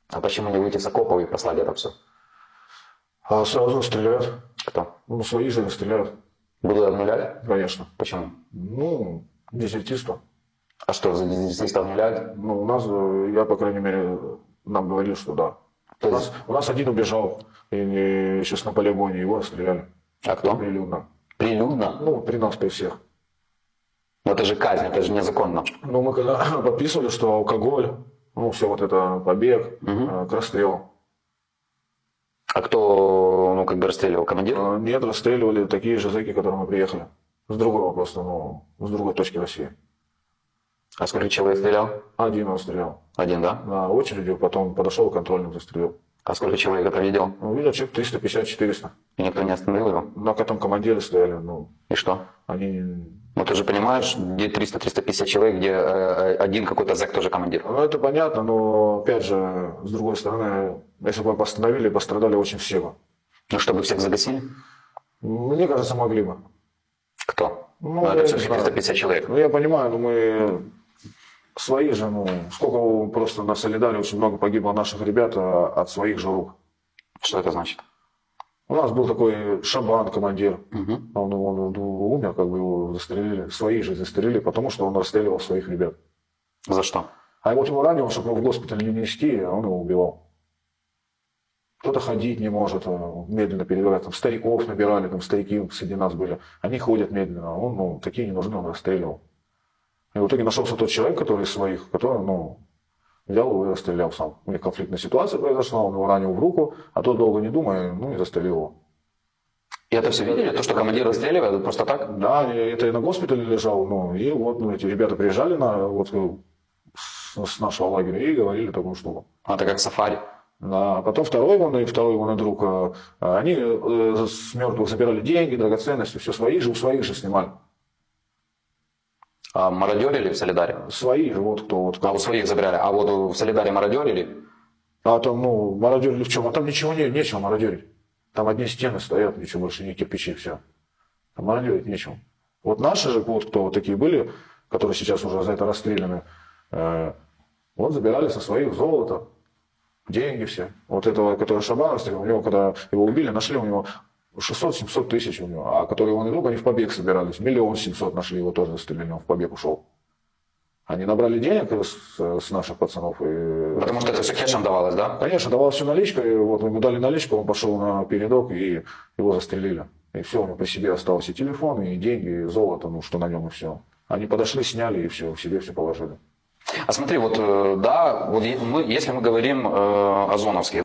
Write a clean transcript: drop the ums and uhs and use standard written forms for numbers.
А почему не выйти с окопов и послать это все? А сразу стреляют. Кто? Ну, свои же стреляют, Будут обнулять? конечно. Почему? Ну, дезертирство. А что, за дезертирство обнуляют? Ну, у нас, я, по крайней мере, нам говорил, что да. То У есть... нас, у нас один убежал, и сейчас на полигоне его стреляли. А кто? Прилюдно. Прилюдно? Ну, при нас, при всех. Но это же казнь, это же незаконно. Ну, мы когда подписывали, что алкоголь, ну, все вот это, побег, к расстрелу. А кто, ну, как бы расстреливал? Командир? Нет, расстреливали такие же зэки, которые мы приехали. С другого просто, ну, с другой точки России. А сколько человек стрелял? Один он стрелял. Один, да? На очереди, потом подошел контрольным, застрелил. А сколько человек это видел? Ну, видел, человек 350-400. И никто не остановил его? На этом командиры стояли, ну, И что? они... Ну, ты же понимаешь, где 300-350 человек, где один какой-то зэк тоже командир. Ну, это понятно, но, опять же, с другой стороны, если бы постановили, пострадали очень все бы. Ну, чтобы всех загасили? Мне кажется, могли бы. Кто? Ну, Ну, я это не все-таки знаю. 350 человек. Ну, я понимаю, но мы свои же, ну, сколько просто на Солидаре очень много погибло наших ребят от своих же рук. Что это значит? У нас был такой Шабан, командир. Он умер, как бы его застрелили. Свои же застрелили, потому что он расстреливал своих ребят. За что? А вот его ранило, чтобы его в госпиталь не нести, а он его убивал. Кто-то ходить не может, медленно передвигать. Там стариков набирали, там старики среди нас были. Они ходят медленно, а он, ну, такие не нужны, он расстреливал. И в итоге нашелся тот человек, который из своих, который, ну, взял его и расстрелял сам. У них конфликтная ситуация произошла, он его ранил в руку, а тот, долго не думая, ну, и застрелил его. И это все видели? То, что командир расстреливает просто так? Да, это и на госпитале лежал, ну, и вот, ну, эти ребята приезжали вот, с нашего лагеря и говорили такую штуку. Это как сафари. Да, а потом второй его друг, они с мертвых забирали деньги, драгоценности, все у своих же снимали. А мародерили в Солидаре? Свои же, вот кто. Вот, А у своих забирали. А вот в Солидаре мародерили? А там, ну, мародерили в чем? А там ничего нечего мародерить. Там одни стены стоят, ничего больше, не кирпичи, все. Там мародерить нечего. Вот наши же, вот кто вот такие были, которые сейчас уже за это расстреляны, вот забирали со своих золото, деньги все. Вот этого, который Шабан расстрелял, у него, когда его убили, нашли у него 600-700 тысяч у него, а который его не друг, они в побег собирались. 1 700 000 нашли, его тоже застрелили, он в побег ушел. Они набрали денег с наших пацанов. И... Потому что это все кешем давалось, да? Конечно, давалось все наличкой. Вот ему дали наличку, он пошел на передок, и его застрелили. И все, у него при себе осталось и телефон, и деньги, и золото, ну что на нем, и все. Они подошли, сняли, и все, в себе все положили. А смотри, вот, да, вот мы, если мы говорим о зоновских,